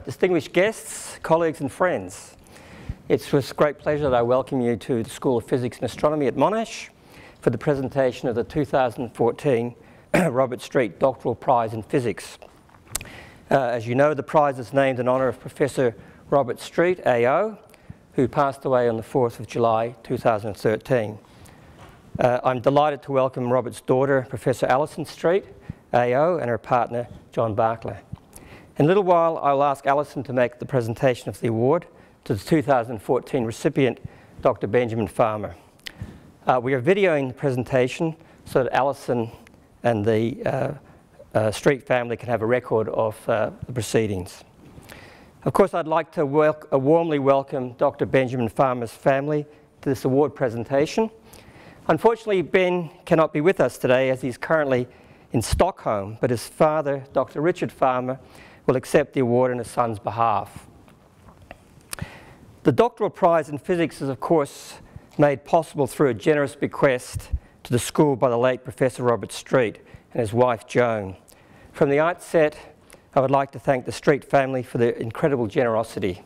distinguished guests, colleagues and friends. It's with great pleasure that I welcome you to the School of Physics and Astronomy at Monash for the presentation of the 2014 Robert Street Doctoral Prize in Physics. As you know, the prize is named in honour of Professor Robert Street, AO, who passed away on the 4th of July 2013. I'm delighted to welcome Robert's daughter, Professor Alison Street, AO, and her partner, John Barclay. In a little while, I'll ask Alison to make the presentation of the award to the 2014 recipient, Dr. Benjamin Farmer. We are videoing the presentation so that Alison and the Street family can have a record of the proceedings. Of course, I'd like to warmly welcome Dr. Benjamin Farmer's family to this award presentation. Unfortunately, Ben cannot be with us today as he's currently in Stockholm, but his father, Dr. Richard Farmer, will accept the award on his son's behalf. The Doctoral Prize in Physics is, of course, made possible through a generous bequest to the school by the late Professor Robert Street and his wife, Joan. From the outset, I would like to thank the Street family for their incredible generosity.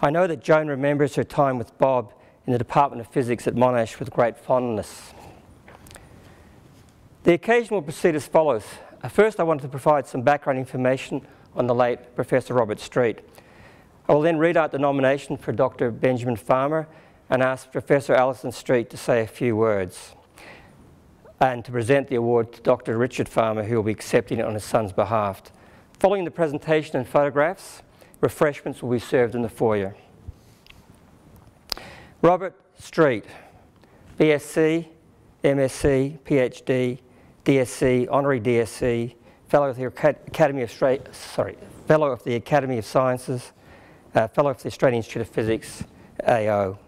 I know that Joan remembers her time with Bob in the Department of Physics at Monash with great fondness. The occasion will proceed as follows. First, I wanted to provide some background information on the late Professor Robert Street. I will then read out the nomination for Dr. Benjamin Farmer and ask Professor Alison Street to say a few words and to present the award to Dr. Richard Farmer, who will be accepting it on his son's behalf. Following the presentation and photographs, refreshments will be served in the foyer. Robert Street, BSc, MSc, PhD, DSc, Honorary DSc, Fellow of the Academy of Sciences, Fellow of the Australian Institute of Physics, AO.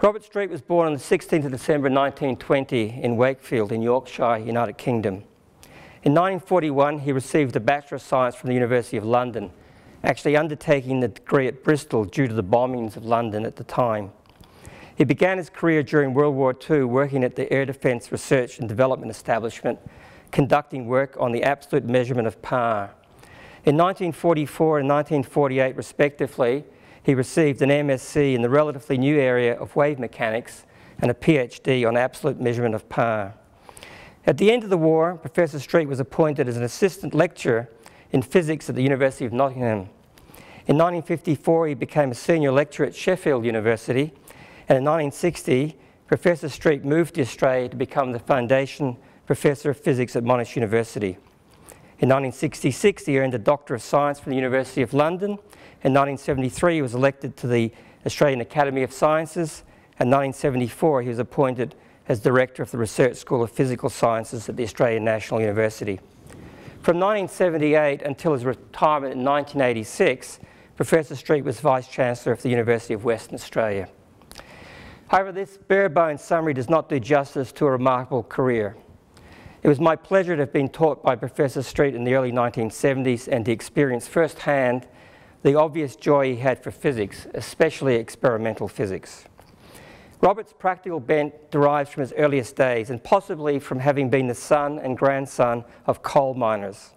Robert Street was born on the 16th of December 1920 in Wakefield in Yorkshire, United Kingdom. In 1941, he received a Bachelor of Science from the University of London, actually undertaking the degree at Bristol due to the bombings of London at the time. He began his career during World War II working at the Air Defence Research and Development Establishment, conducting work on the absolute measurement of power. In 1944 and 1948, respectively, he received an MSc in the relatively new area of wave mechanics and a PhD on absolute measurement of power. At the end of the war, Professor Street was appointed as an assistant lecturer in physics at the University of Nottingham. In 1954, he became a senior lecturer at Sheffield University, and in 1960, Professor Street moved to Australia to become the Foundation Professor of Physics at Monash University. In 1966, he earned a Doctor of Science from the University of London. In 1973, he was elected to the Australian Academy of Sciences. In 1974, he was appointed as Director of the Research School of Physical Sciences at the Australian National University. From 1978 until his retirement in 1986, Professor Street was Vice-Chancellor of the University of Western Australia. However, this bare-bones summary does not do justice to a remarkable career. It was my pleasure to have been taught by Professor Street in the early 1970s and to experience firsthand the obvious joy he had for physics, especially experimental physics. Robert's practical bent derives from his earliest days and possibly from having been the son and grandson of coal miners.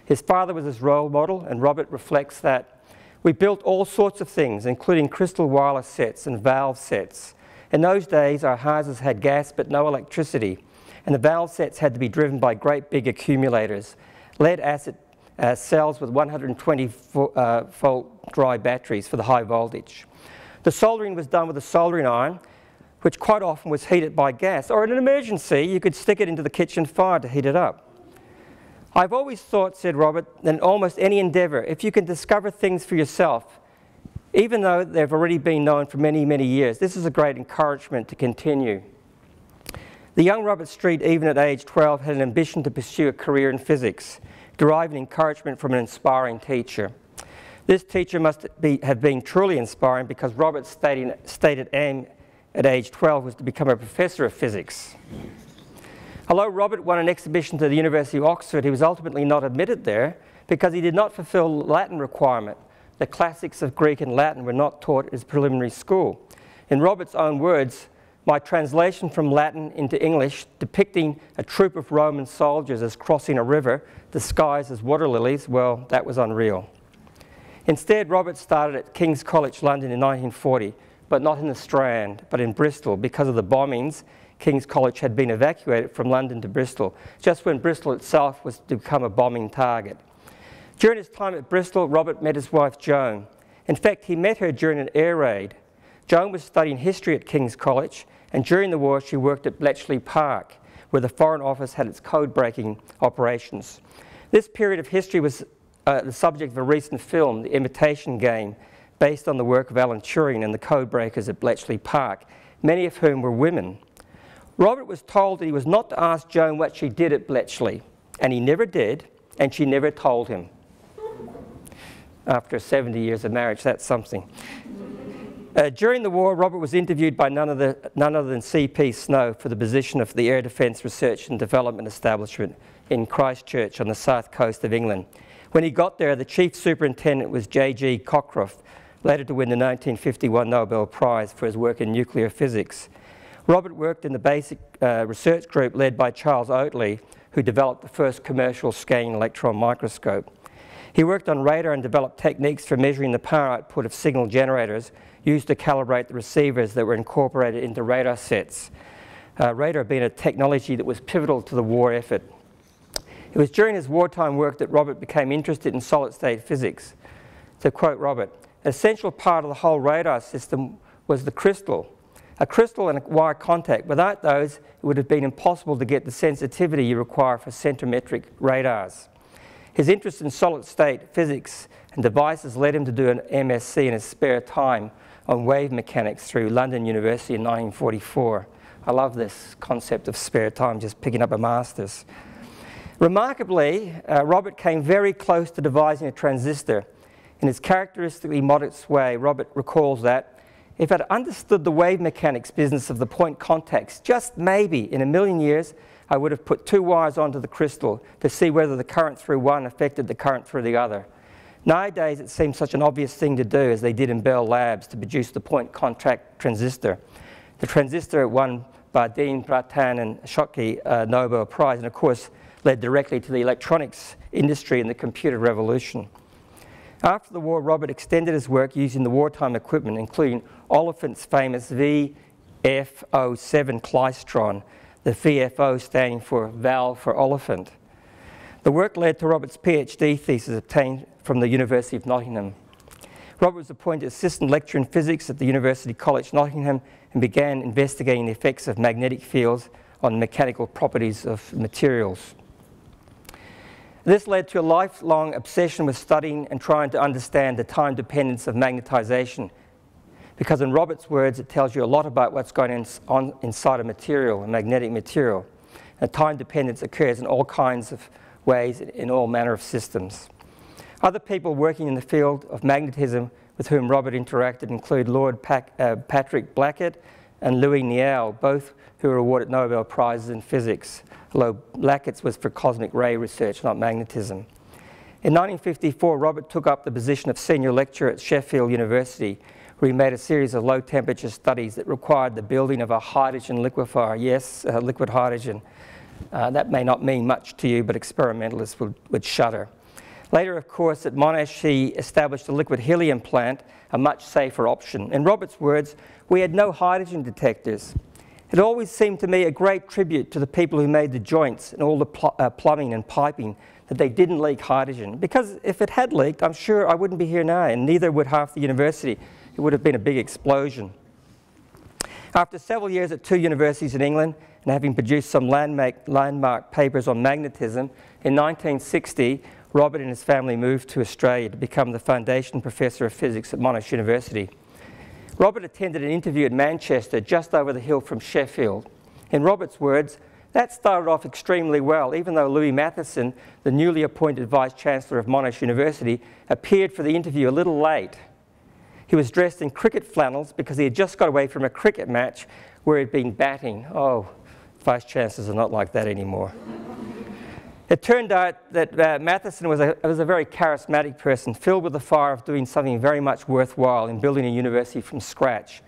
His father was his role model, and Robert reflects that we built all sorts of things, including crystal wireless sets and valve sets. In those days, our houses had gas but no electricity, and the valve sets had to be driven by great big accumulators, lead-acid cells with 120-volt dry batteries for the high voltage. The soldering was done with a soldering iron, which quite often was heated by gas, or in an emergency, you could stick it into the kitchen fire to heat it up. I've always thought, said Robert, that in almost any endeavour, if you can discover things for yourself, even though they've already been known for many, many years, this is a great encouragement to continue. The young Robert Street, even at age 12, had an ambition to pursue a career in physics, deriving encouragement from an inspiring teacher. This teacher must have been truly inspiring because Robert's stated aim at age 12 was to become a professor of physics. Although Robert won an exhibition to the University of Oxford, he was ultimately not admitted there because he did not fulfill the Latin requirement. The classics of Greek and Latin were not taught at his preliminary school. In Robert's own words, my translation from Latin into English depicting a troop of Roman soldiers as crossing a river disguised as water lilies, well, that was unreal. Instead, Robert started at King's College London in 1940, but not in the Strand, but in Bristol. Because of the bombings, King's College had been evacuated from London to Bristol, just when Bristol itself was to become a bombing target. During his time at Bristol, Robert met his wife Joan. In fact, he met her during an air raid. Joan was studying history at King's College, and during the war she worked at Bletchley Park, where the Foreign Office had its code-breaking operations. This period of history was the subject of a recent film, The Imitation Game, based on the work of Alan Turing and the code breakers at Bletchley Park, many of whom were women. Robert was told that he was not to ask Joan what she did at Bletchley, and he never did, and she never told him. After 70 years of marriage, that's something. During the war, Robert was interviewed by none other than C.P. Snow for the position of the Air Defence Research and Development Establishment in Christchurch on the south coast of England. When he got there, the chief superintendent was J.G. Cockcroft, later to win the 1951 Nobel Prize for his work in nuclear physics. Robert worked in the basic research group led by Charles Oatley, who developed the first commercial scanning electron microscope. He worked on radar and developed techniques for measuring the power output of signal generators used to calibrate the receivers that were incorporated into radar sets. Radar being a technology that was pivotal to the war effort. It was during his wartime work that Robert became interested in solid-state physics. To quote Robert, "An essential part of the whole radar system was the crystal. A crystal and a wire contact. Without those, it would have been impossible to get the sensitivity you require for centimetric radars." His interest in solid-state physics and devices led him to do an MSc in his spare time on wave mechanics through London University in 1944. I love this concept of spare time, just picking up a master's. Remarkably, Robert came very close to devising a transistor. In his characteristically modest way, Robert recalls that, "If I'd understood the wave mechanics business of the point contacts, just maybe in a million years, I would have put two wires onto the crystal to see whether the current through one affected the current through the other." Nowadays, it seems such an obvious thing to do, as they did in Bell Labs to produce the point contact transistor. The transistor won Bardeen, Bratan, and Schottky Nobel Prize, and of course, led directly to the electronics industry and the computer revolution. After the war, Robert extended his work using the wartime equipment, including Oliphant's famous VFO7 Klystron, the VFO standing for valve for Oliphant. The work led to Robert's PhD thesis obtained from the University of Nottingham. Robert was appointed assistant lecturer in physics at the University College Nottingham and began investigating the effects of magnetic fields on mechanical properties of materials. This led to a lifelong obsession with studying and trying to understand the time dependence of magnetization, because in Robert's words, it tells you a lot about what's going on inside a material, a magnetic material. And time dependence occurs in all kinds of ways in all manner of systems. Other people working in the field of magnetism with whom Robert interacted include Lord Patrick Blackett and Louis Niel, both who were awarded Nobel Prizes in physics, although Blackett's was for cosmic ray research, not magnetism. In 1954, Robert took up the position of senior lecturer at Sheffield University, where he made a series of low-temperature studies that required the building of a hydrogen liquefier. Yes, liquid hydrogen. That may not mean much to you, but experimentalists would shudder. Later, of course, at Monash, he established a liquid helium plant, a much safer option. In Robert's words, "We had no hydrogen detectors. It always seemed to me a great tribute to the people who made the joints and all the plumbing and piping that they didn't leak hydrogen. Because if it had leaked, I'm sure I wouldn't be here now, and neither would half the university. It would have been a big explosion." After several years at two universities in England, and having produced some landmark papers on magnetism, in 1960, Robert and his family moved to Australia to become the Foundation Professor of Physics at Monash University. Robert attended an interview in Manchester, just over the hill from Sheffield. In Robert's words, "That started off extremely well, even though Louis Matheson, the newly appointed Vice-Chancellor of Monash University, appeared for the interview a little late. He was dressed in cricket flannels because he had just got away from a cricket match where he'd been batting." Oh, Vice-Chancellors are not like that anymore. It turned out that Matheson was a very charismatic person, filled with the fire of doing something very much worthwhile in building a university from scratch.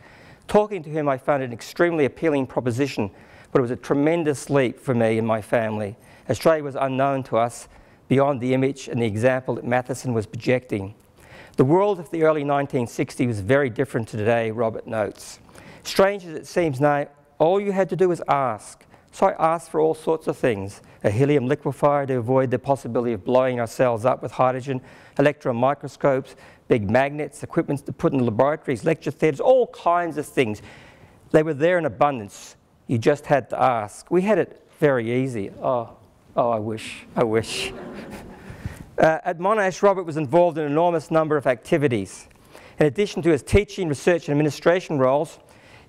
Talking to him, I found an extremely appealing proposition, but it was a tremendous leap for me and my family. Australia was unknown to us beyond the image and the example that Matheson was projecting. The world of the early 1960s was very different to today, Robert notes. Strange as it seems now, all you had to do was ask. So I asked for all sorts of things. A helium liquefier to avoid the possibility of blowing ourselves up with hydrogen, electron microscopes, big magnets, equipment to put in laboratories, lecture theatres, all kinds of things. They were there in abundance. You just had to ask. We had it very easy. Oh, I wish. At Monash, Robert was involved in an enormous number of activities. In addition to his teaching, research and administration roles,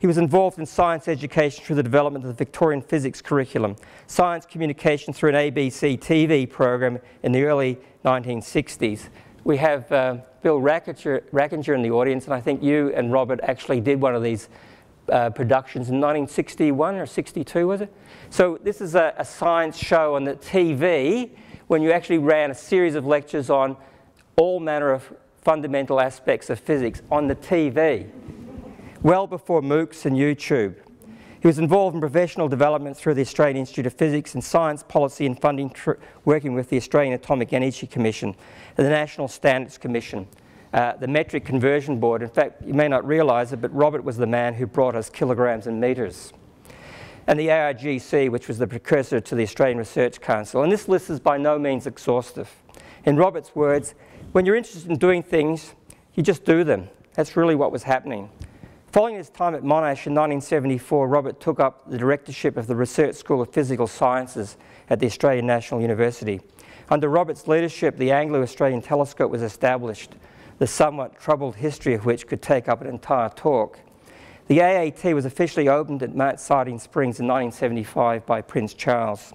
he was involved in science education through the development of the Victorian physics curriculum, science communication through an ABC TV program in the early 1960s. We have Bill Rackinger in the audience, and I think you and Robert actually did one of these productions in 1961 or 62, was it? So this is a science show on the TV when you actually ran a series of lectures on all manner of fundamental aspects of physics on the TV, well before MOOCs and YouTube. He was involved in professional development through the Australian Institute of Physics and Science Policy and Funding, working with the Australian Atomic Energy Commission, the National Standards Commission, the Metric Conversion Board. In fact, you may not realise it, but Robert was the man who brought us kilograms and metres. And the ARGC, which was the precursor to the Australian Research Council. And this list is by no means exhaustive. In Robert's words, when you're interested in doing things, you just do them. That's really what was happening. Following his time at Monash in 1974, Robert took up the directorship of the Research School of Physical Sciences at the Australian National University. Under Robert's leadership, the Anglo-Australian telescope was established, the somewhat troubled history of which could take up an entire talk. The AAT was officially opened at Mount Siding Springs in 1975 by Prince Charles.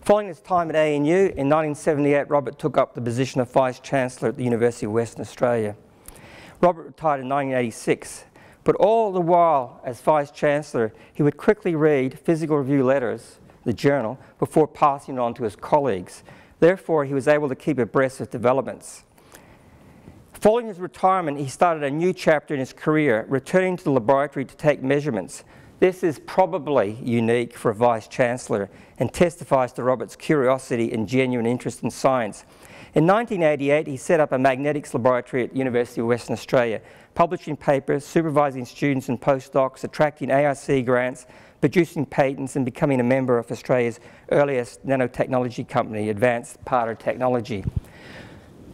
Following his time at ANU, in 1978, Robert took up the position of Vice-Chancellor at the University of Western Australia. Robert retired in 1986, but all the while as Vice-Chancellor, he would quickly read Physical Review letters, the journal, before passing it on to his colleagues. Therefore, he was able to keep abreast of developments. Following his retirement, he started a new chapter in his career, returning to the laboratory to take measurements. This is probably unique for a Vice-Chancellor and testifies to Robert's curiosity and genuine interest in science. In 1988, he set up a magnetics laboratory at the University of Western Australia, publishing papers, supervising students and postdocs, attracting ARC grants, producing patents, and becoming a member of Australia's earliest nanotechnology company, Advanced Parter Technology.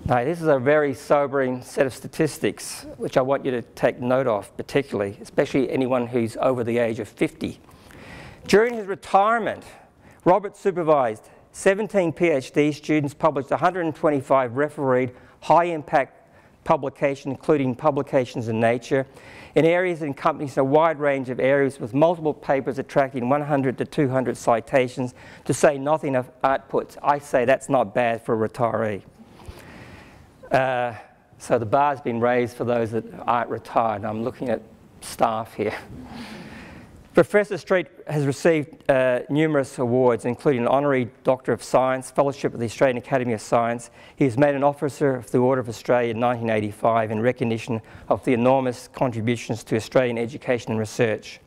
Now, this is a very sobering set of statistics, which I want you to take note of particularly, especially anyone who's over the age of 50. During his retirement, Robert supervised 17 PhD students, published 125 refereed high-impact publications, including publications in Nature, in areas encompassing a wide range of areas with multiple papers attracting 100 to 200 citations, to say nothing of outputs. I say that's not bad for a retiree. So the bar's been raised for those that aren't retired. I'm looking at staff here. Professor Street has received numerous awards, including an Honorary Doctor of Science, Fellowship of the Australian Academy of Science. He was made an Officer of the Order of Australia in 1985 in recognition of the enormous contributions to Australian education and research.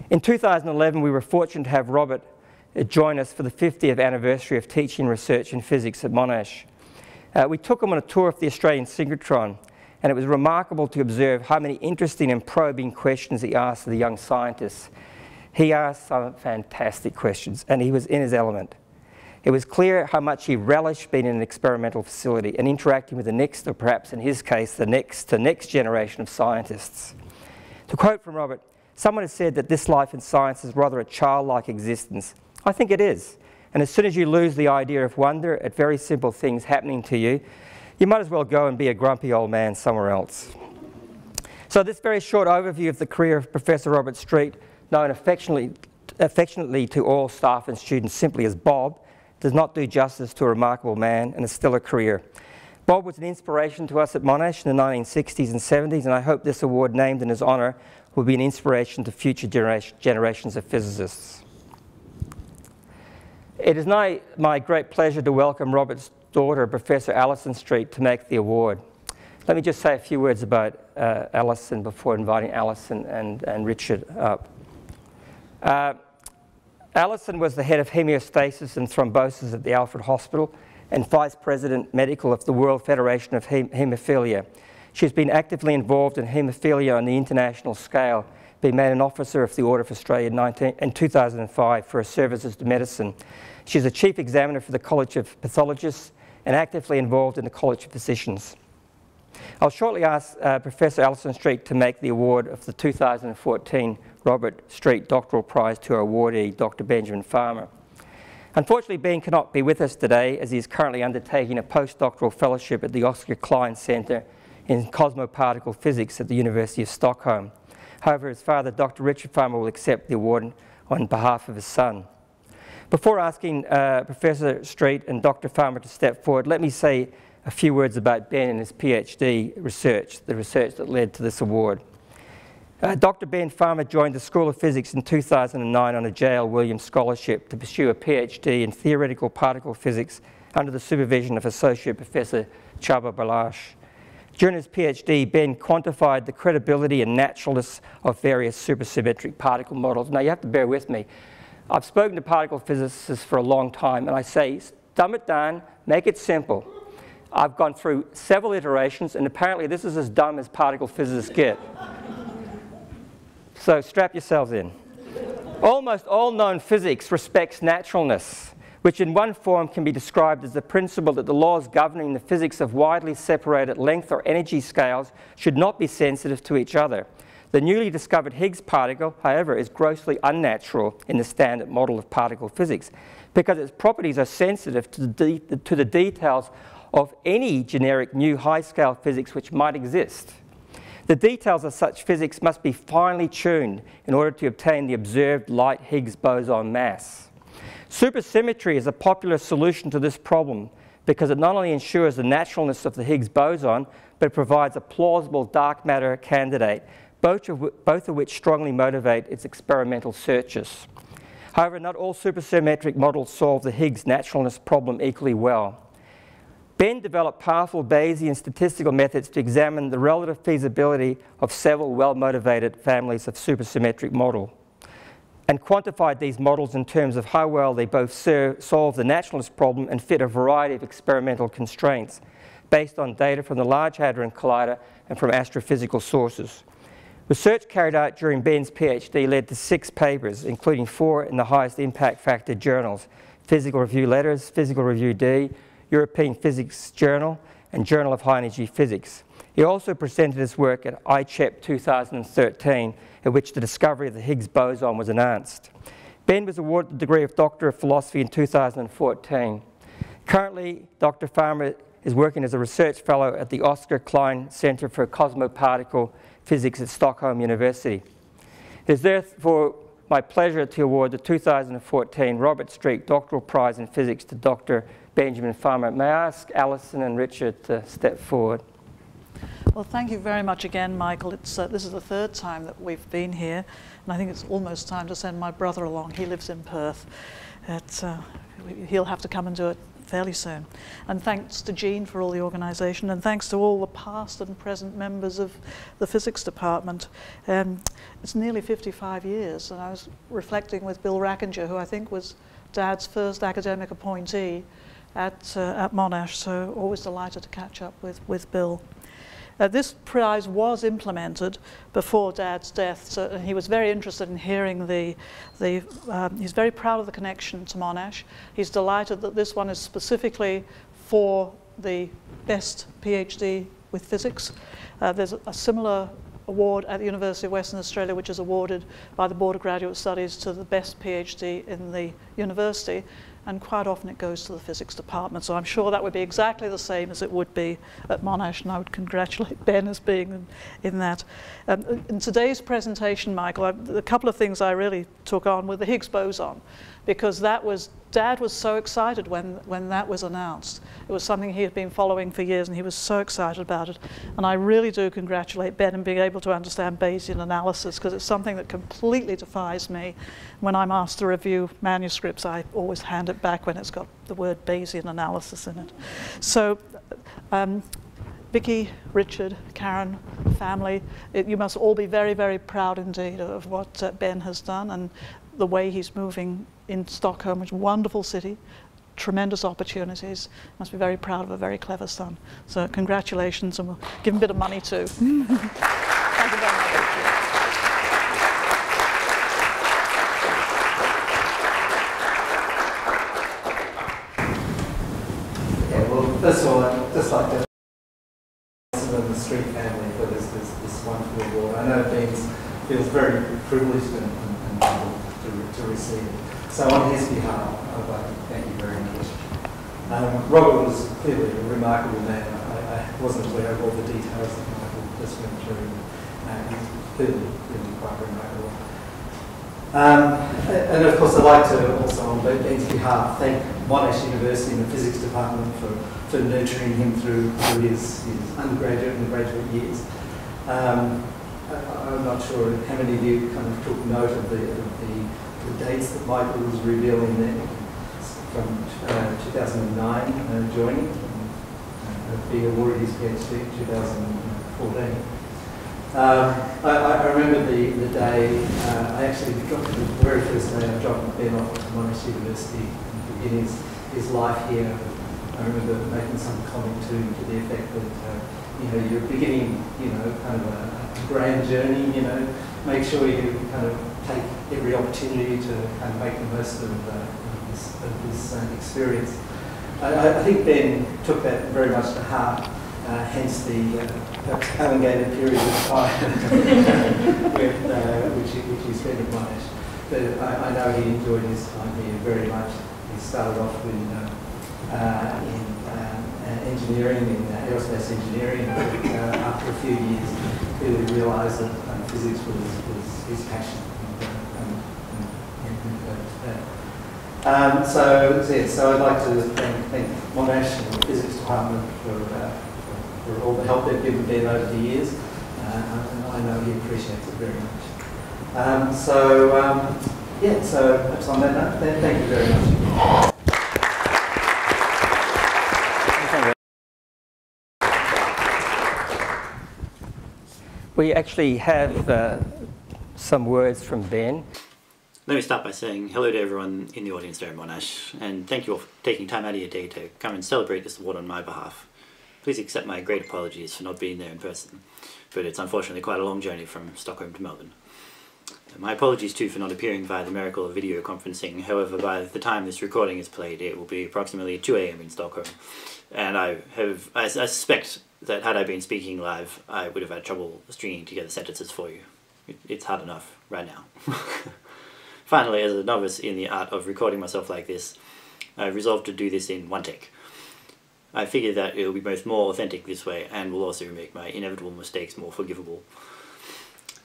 In 2011, we were fortunate to have Robert join us for the 50th anniversary of teaching research in physics at Monash. We took him on a tour of the Australian synchrotron, and it was remarkable to observe how many interesting and probing questions he asked the young scientists. He asked some fantastic questions, and he was in his element. It was clear how much he relished being in an experimental facility and interacting with the next, or perhaps in his case, the next generation of scientists. To quote from Robert, someone has said that this life in science is rather a childlike existence. I think it is. And as soon as you lose the idea of wonder at very simple things happening to you, you might as well go and be a grumpy old man somewhere else. So this very short overview of the career of Professor Robert Street, known affectionately to all staff and students simply as Bob, does not do justice to a remarkable man and a stellar career. Bob was an inspiration to us at Monash in the 1960s and 70s, and I hope this award named in his honour will be an inspiration to future generations of physicists. It is now my great pleasure to welcome Robert's daughter, Professor Alison Street, to make the award. Let me just say a few words about Alison before inviting Alison and Richard up. Alison was the head of hemostasis and thrombosis at the Alfred Hospital and Vice President Medical of the World Federation of Haemophilia. She's been actively involved in haemophilia on the international scale, being made an Officer of the Order of Australia in 2005 for her services to medicine. She's a Chief Examiner for the College of Pathologists and actively involved in the College of Physicians. I'll shortly ask Professor Alison Street to make the award of the 2014 Robert Street Doctoral Prize to our awardee, Dr. Benjamin Farmer. Unfortunately, Ben cannot be with us today as he is currently undertaking a postdoctoral fellowship at the Oscar Klein Centre in Cosmoparticle Physics at the University of Stockholm. However, his father, Dr. Richard Farmer, will accept the award on behalf of his son. Before asking Professor Street and Dr. Farmer to step forward, let me say a few words about Ben and his PhD research, the research that led to this award. Dr. Ben Farmer joined the School of Physics in 2009 on a J.L. Williams scholarship to pursue a PhD in theoretical particle physics under the supervision of Associate Professor Csaba Balázs. During his PhD, Ben quantified the credibility and naturalness of various supersymmetric particle models. Now, you have to bear with me. I've spoken to particle physicists for a long time, and I say, dumb it down, make it simple. I've gone through several iterations, and apparently this is as dumb as particle physicists get. So strap yourselves in. Almost all known physics respects naturalness, which in one form can be described as the principle that the laws governing the physics of widely separated length or energy scales should not be sensitive to each other. The newly discovered Higgs particle, however, is grossly unnatural in the standard model of particle physics because its properties are sensitive to the details of any generic new high-scale physics which might exist. The details of such physics must be finely tuned in order to obtain the observed light Higgs boson mass. Supersymmetry is a popular solution to this problem because it not only ensures the naturalness of the Higgs boson, but provides a plausible dark matter candidate, both of which strongly motivate its experimental searches. However, not all supersymmetric models solve the Higgs naturalness problem equally well. Ben developed powerful Bayesian statistical methods to examine the relative feasibility of several well-motivated families of supersymmetric model and quantified these models in terms of how well they both solve the naturalness problem and fit a variety of experimental constraints based on data from the Large Hadron Collider and from astrophysical sources. Research carried out during Ben's PhD led to 6 papers, including 4 in the highest impact factor journals: Physical Review Letters, Physical Review D, European Physics Journal, and Journal of High Energy Physics. He also presented his work at ICHEP 2013, at which the discovery of the Higgs boson was announced. Ben was awarded the degree of Doctor of Philosophy in 2014. Currently, Dr. Farmer is working as a research fellow at the Oscar Klein Centre for Cosmoparticle Physics at Stockholm University. It is therefore my pleasure to award the 2014 Robert Street Doctoral Prize in Physics to Dr. Benjamin Farmer. May I ask Alison and Richard to step forward? Well, thank you very much again, Michael. This is the 3rd time that we've been here, and I think it's almost time to send my brother along. He lives in Perth. He'll have to come and do it fairly soon. And thanks to Jean for all the organisation, and thanks to all the past and present members of the physics department. It's nearly 55 years, and I was reflecting with Bill Rackinger, who I think was Dad's first academic appointee at Monash, so always delighted to catch up with Bill. This prize was implemented before Dad's death, so he was very interested in hearing he's very proud of the connection to Monash. He's delighted that this one is specifically for the best PhD with physics. There's a similar award at the University of Western Australia, which is awarded by the Board of Graduate Studies to the best PhD in the university, and quite often it goes to the physics department. So I'm sure that would be exactly the same as it would be at Monash, and I would congratulate Ben as being in that. In today's presentation, Michael, a couple of things I really took on with the Higgs boson, because Dad was so excited when that was announced. It was something he had been following for years, and he was so excited about it. And I really do congratulate Ben in being able to understand Bayesian analysis, because it's something that completely defies me. When I'm asked to review manuscripts, I always hand it back when it's got the word Bayesian analysis in it. So Vicky, Richard, Karen, family, you must all be very, very proud indeed of what Ben has done and the way he's moving in Stockholm, which is a wonderful city, tremendous opportunities. Must be very proud of a very clever son. So congratulations, and we'll give him a bit of money too. Thank you very much. First of all, I'd just like to thank the Street family for this wonderful award. I know Ben feels very privileged and humbled to receive it. So on his behalf, I'd like to thank you very much. Robert was clearly a remarkable man. I wasn't aware of all the details that Michael just went through. He's clearly quite remarkable. And of course, I'd like to also, on Ben's behalf, thank Monash University and the Physics Department for nurturing him through his undergraduate and graduate years. I'm not sure how many of you kind of took note of the dates that Michael was revealing there, from 2009 joining, being awarded his PhD in 2014. I remember the day, I actually dropped the very first day I dropped Ben off to Monash University and beginning his life here. I remember making some comment to the effect that, you're beginning, kind of a grand journey, make sure you kind of take every opportunity to kind of make the most of this experience. I think Ben took that very much to heart. Hence the elongated period of time which he spent at Monash. But I know he enjoyed his time here very much. He started off in engineering, in aerospace engineering, and after a few years clearly realised that physics was his passion. So I'd like to thank Monash and the Physics Department for all the help they've given Ben over the years, and I know he appreciates it very much. So perhaps on that note, thank you very much. We actually have some words from Ben. Let me start by saying hello to everyone in the audience there at Monash, and thank you all for taking time out of your day to come and celebrate this award on my behalf. Please accept my great apologies for not being there in person, but it's unfortunately quite a long journey from Stockholm to Melbourne. My apologies too for not appearing via the miracle of video conferencing. However, by the time this recording is played, it will be approximately 2 AM in Stockholm, and I suspect that had I been speaking live, I would have had trouble stringing together sentences for you. It's hard enough right now. Finally, as a novice in the art of recording myself like this, I resolved to do this in one take. I figure that it will be both more authentic this way and will also make my inevitable mistakes more forgivable.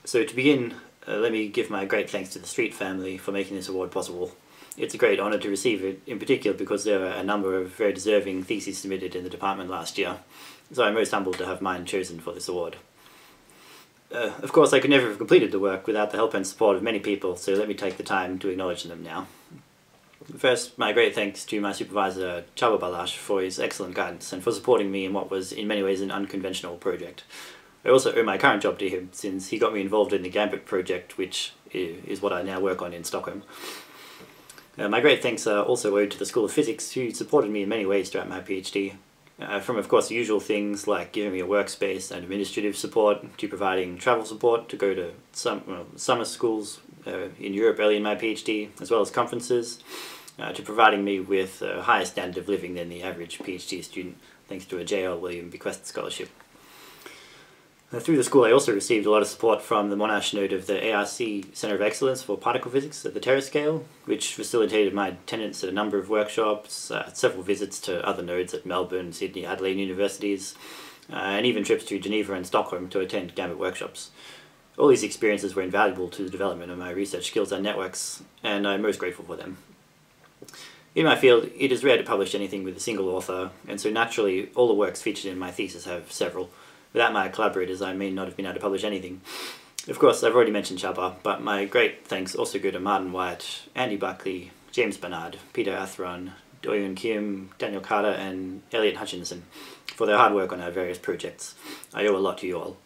So to begin, let me give my great thanks to the Street family for making this award possible. It's a great honour to receive it, in particular because there are a number of very deserving theses submitted in the department last year, so I'm most humbled to have mine chosen for this award. Of course, I could never have completed the work without the help and support of many people, so let me take the time to acknowledge them now. First, my great thanks to my supervisor, Chaba Balash, for his excellent guidance and for supporting me in what was in many ways an unconventional project. I also owe my current job to him, since he got me involved in the Gambit project, which is what I now work on in Stockholm. My great thanks are also owed to the School of Physics, who supported me in many ways throughout my PhD. From, of course, the usual things like giving me a workspace and administrative support, to providing travel support to go to summer schools in Europe early in my PhD, as well as conferences, to providing me with a higher standard of living than the average PhD student, thanks to a J.L. William Bequest Scholarship. Through the school, I also received a lot of support from the Monash node of the ARC Centre of Excellence for Particle Physics at the Terascale, which facilitated my attendance at a number of workshops, several visits to other nodes at Melbourne, Sydney, Adelaide universities, and even trips to Geneva and Stockholm to attend Gambit workshops. All these experiences were invaluable to the development of my research skills and networks, and I'm most grateful for them. In my field, it is rare to publish anything with a single author, and so naturally all the works featured in my thesis have several. Without my collaborators, I may not have been able to publish anything. Of course, I've already mentioned Chaba, but my great thanks also go to Martin Wyatt, Andy Buckley, James Bernard, Peter Atheron, Doyun Kim, Daniel Carter, and Elliot Hutchinson for their hard work on our various projects. I owe a lot to you all.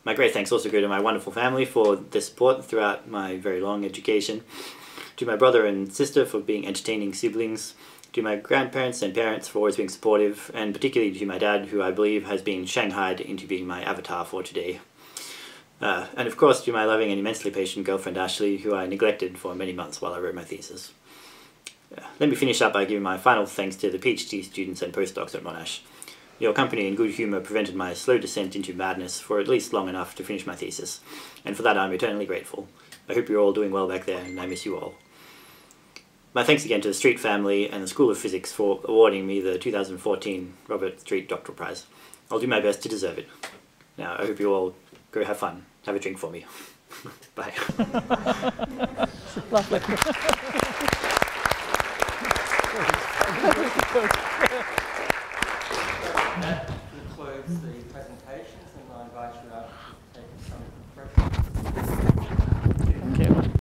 My great thanks also go to my wonderful family for their support throughout my very long education, to my brother and sister for being entertaining siblings, to my grandparents and parents for always being supportive, and particularly to my dad, who I believe has been shanghaied into being my avatar for today. And of course to my loving and immensely patient girlfriend Ashley, who I neglected for many months while I wrote my thesis. Let me finish up by giving my final thanks to the PhD students and postdocs at Monash. Your company and good humour prevented my slow descent into madness for at least long enough to finish my thesis, and for that I'm eternally grateful. I hope you're all doing well back there, and I miss you all. My thanks again to the Street family and the School of Physics for awarding me the 2014 Robert Street Doctoral Prize. I'll do my best to deserve it. Now, I hope you all go have fun. Have a drink for me. Bye. Lovely.